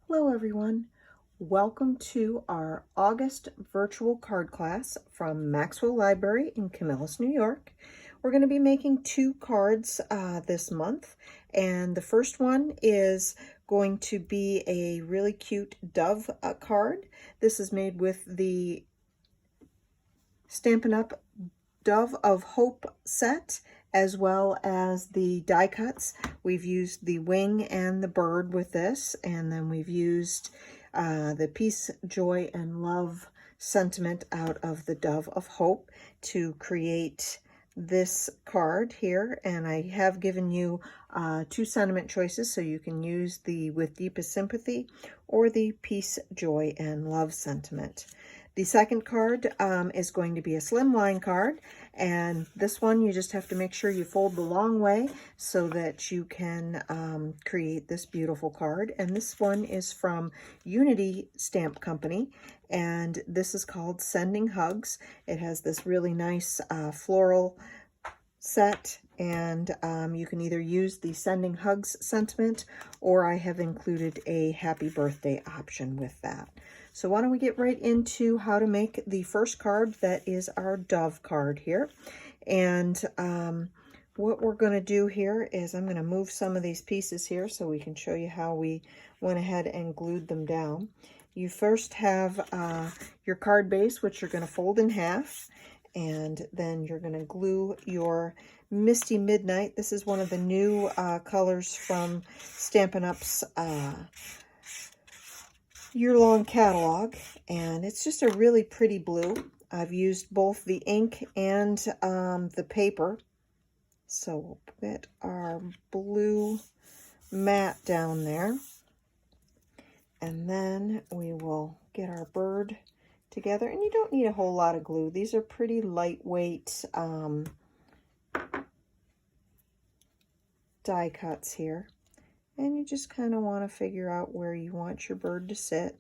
Hello everyone. Welcome to our August virtual card class from Maxwell Library in Camillus, New York. We're going to be making two cards this month, and the first one is going to be a really cute dove card. This is made with the Stampin' Up! Dove of Hope set, as well as the die cuts. We've used the wing and the bird with this, and then we've used the peace, joy, and love sentiment out of the Dove of Hope to create this card here. And I have given you two sentiment choices, so you can use the With Deepest Sympathy or the Peace, Joy, and Love sentiment. The second card is going to be a slimline card, and this one you just have to make sure you fold the long way so that you can create this beautiful card. And this one is from Unity Stamp Company, and this is called Sending Hugs. It has this really nice floral set, and you can either use the Sending Hugs sentiment, or I have included a happy birthday option with that. So why don't we get right into how to make the first card that is our dove card here. And what we're going to do here is I'm going to move some of these pieces here so we can show you how we went ahead and glued them down. You first have your card base, which you're going to fold in half, and then you're going to glue your Misty Midnight. This is one of the new colors from Stampin' Up's year-long catalog, and it's just a really pretty blue. I've used both the ink and the paper. So we'll put our blue mat down there, and then we will get our bird together. And you don't need a whole lot of glue. These are pretty lightweight die cuts here. And you just kind of want to figure out where you want your bird to sit.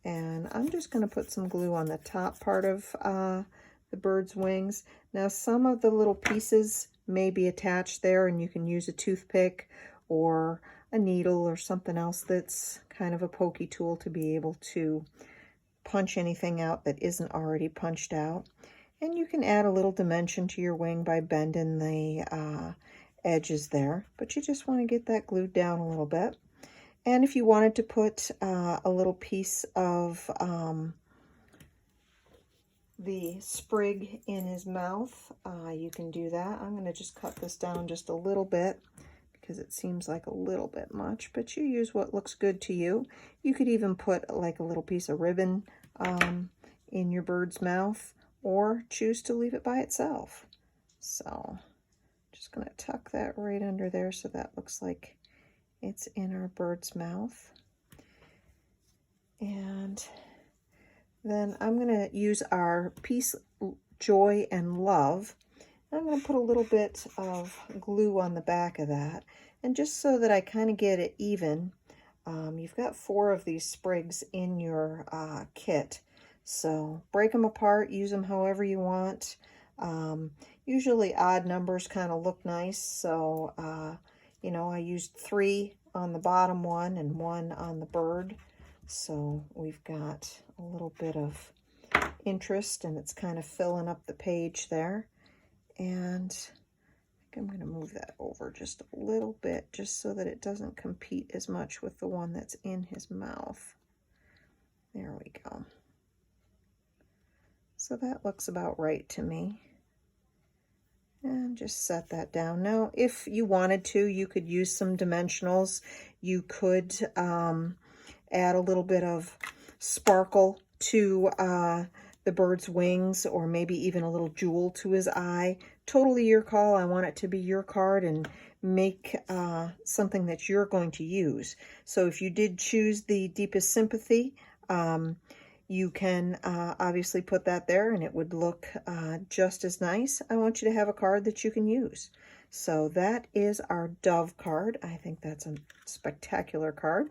And I'm just going to put some glue on the top part of the bird's wings. Now, some of the little pieces may be attached there, and you can use a toothpick or a needle or something else that's kind of a pokey tool to be able to punch anything out that isn't already punched out. And you can add a little dimension to your wing by bending the edges there, but you just want to get that glued down a little bit. And if you wanted to put a little piece of the sprig in his mouth, you can do that. I'm going to just cut this down just a little bit because it seems like a little bit much, but you use what looks good to you. You could even put like a little piece of ribbon in your bird's mouth, or choose to leave it by itself. So just going to tuck that right under there so that looks like it's in our bird's mouth. And then I'm going to use our Peace, Joy, and Love. I'm going to put a little bit of glue on the back of that. And just so that I kind of get it even, you've got 4 of these sprigs in your kit. So break them apart, use them however you want. Usually odd numbers kind of look nice, so you know, I used 3 on the bottom one and 1 on the bird, so we've got a little bit of interest, and it's kind of filling up the page there. And I think I'm going to move that over just a little bit, just so that it doesn't compete as much with the one that's in his mouth. There we go. So that looks about right to me. And just set that down. Now, if you wanted to, you could use some dimensionals. You could add a little bit of sparkle to the bird's wings, or maybe even a little jewel to his eye. Totally your call. I want it to be your card and make something that you're going to use. So if you did choose the Deepest Sympathy, you can obviously put that there and it would look just as nice. I want you to have a card that you can use. So that is our dove card. I think that's a spectacular card.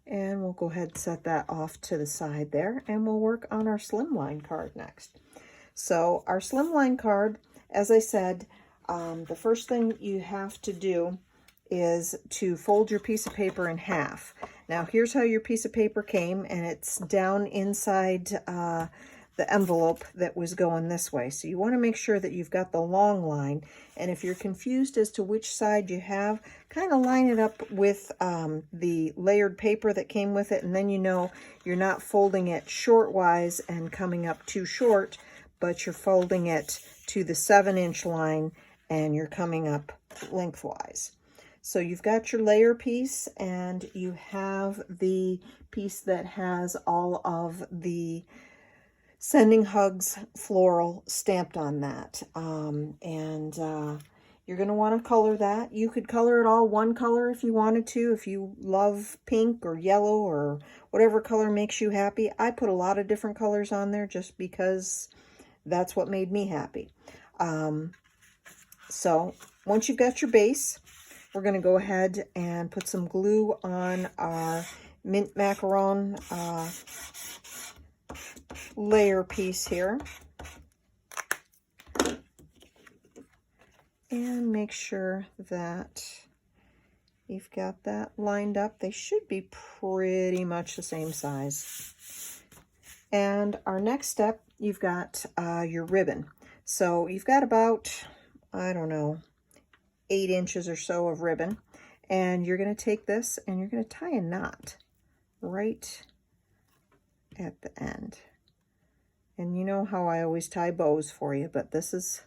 And we'll go ahead and set that off to the side there, and we'll work on our slimline card next. So our slimline card, as I said, the first thing you have to do is to fold your piece of paper in half. Now here's how your piece of paper came, and it's down inside the envelope that was going this way. So you want to make sure that you've got the long line, and if you're confused as to which side you have, kind of line it up with the layered paper that came with it, and then you know you're not folding it shortwise and coming up too short, but you're folding it to the 7-inch line and you're coming up lengthwise. So you've got your layer piece, and you have the piece that has all of the Sending Hugs floral stamped on that. You're going to want to color that. You could color it all one color if you wanted to, if you love pink or yellow or whatever color makes you happy. I put a lot of different colors on there just because that's what made me happy. So once you've got your base, we're going to go ahead and put some glue on our mint macaron layer piece here. And make sure that you've got that lined up. They should be pretty much the same size. And our next step, you've got your ribbon. So you've got about, I don't know, 8 inches or so of ribbon, and you're going to take this and you're going to tie a knot right at the end. And you know how I always tie bows for you, but this is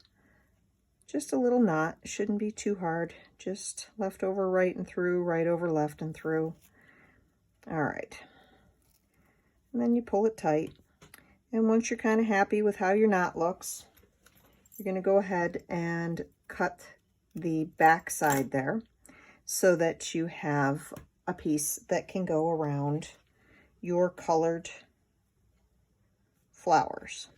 just a little knot. It shouldn't be too hard. Just left over right and through, right over left and through. All right. And then you pull it tight. And once you're kind of happy with how your knot looks, you're going to go ahead and cut the back side there so that you have a piece that can go around your colored flowers.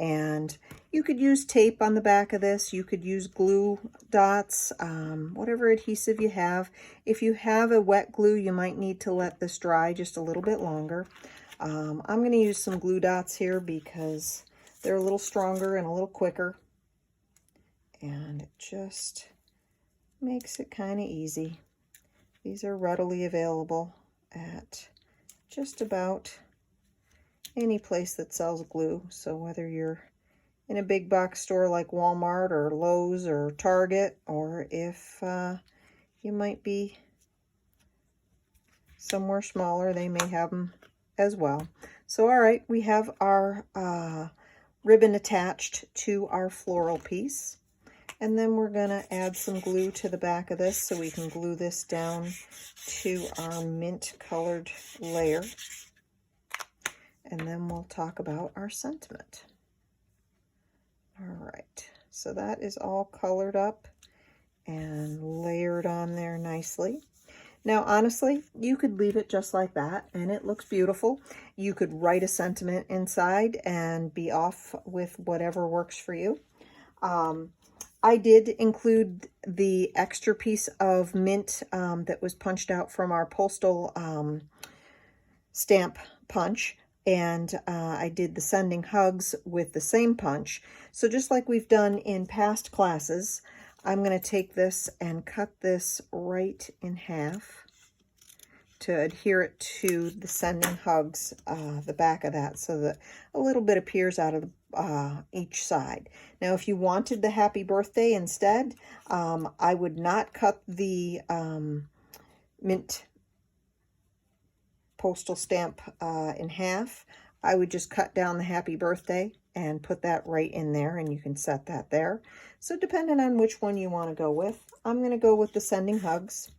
And you could use tape on the back of this. You could use glue dots, whatever adhesive you have. If you have a wet glue, you might need to let this dry just a little bit longer. I'm going to use some glue dots here because they're a little stronger and a little quicker. And it just makes it kind of easy. These are readily available at just about any place that sells glue. So whether you're in a big box store like Walmart or Lowe's or Target, or if you might be somewhere smaller, they may have them as well. So all right, we have our ribbon attached to our floral piece. And then we're going to add some glue to the back of this so we can glue this down to our mint colored layer. And then we'll talk about our sentiment. All right, so that is all colored up and layered on there nicely. Now, honestly, you could leave it just like that and it looks beautiful. You could write a sentiment inside and be off with whatever works for you. I did include the extra piece of mint that was punched out from our postal stamp punch. And I did the Sending Hugs with the same punch. So just like we've done in past classes, I'm going to take this and cut this right in half to adhere it to the Sending Hugs, the back of that, so that a little bit appears out of each side. Now, if you wanted the happy birthday instead, I would not cut the mint postal stamp in half. I would just cut down the happy birthday and put that right in there, and you can set that there. So depending on which one you want to go with, I'm going to go with the Sending Hugs.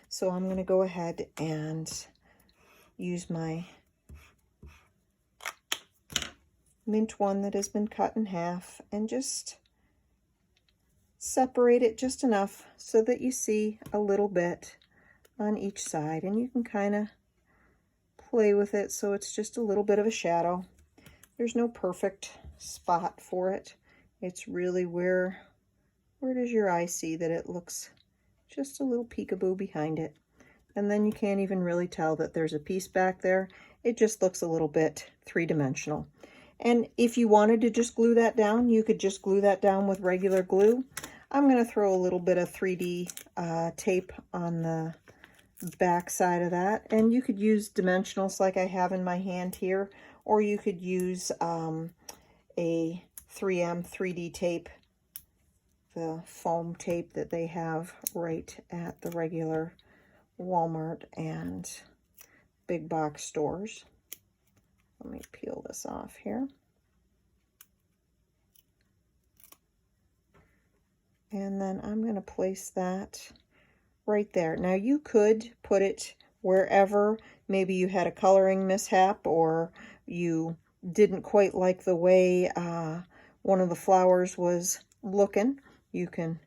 So I'm going to go ahead and use my mint one that has been cut in half and just separate it just enough so that you see a little bit on each side, and you can kind of play with it so it's just a little bit of a shadow. There's no perfect spot for it. It's really where does your eye see that it looks just a little peekaboo behind it. And then you can't even really tell that there's a piece back there. It just looks a little bit three-dimensional. And if you wanted to just glue that down, you could just glue that down with regular glue. I'm going to throw a little bit of 3D tape on the back side of that, and you could use dimensionals like I have in my hand here, or you could use a 3M 3D tape, the foam tape that they have right at the regular Walmart and big box stores. Let me peel this off here. And then I'm going to place that right there. Now you could put it wherever maybe you had a coloring mishap, or you didn't quite like the way one of the flowers was looking. You can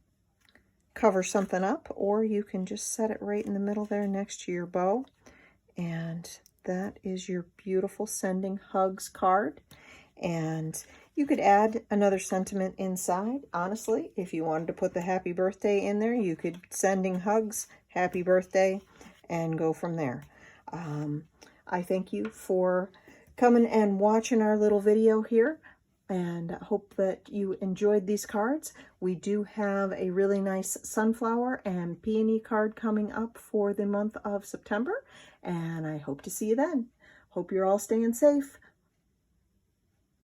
cover something up, or you can just set it right in the middle there next to your bow. And that is your beautiful Sending Hugs card. And you could add another sentiment inside. Honestly, if you wanted to put the happy birthday in there, you could Sending Hugs, happy birthday, and go from there. I thank you for coming and watching our little video here, and hope that you enjoyed these cards. We do have a really nice sunflower and peony card coming up for the month of September, and I hope to see you then. Hope you're all staying safe.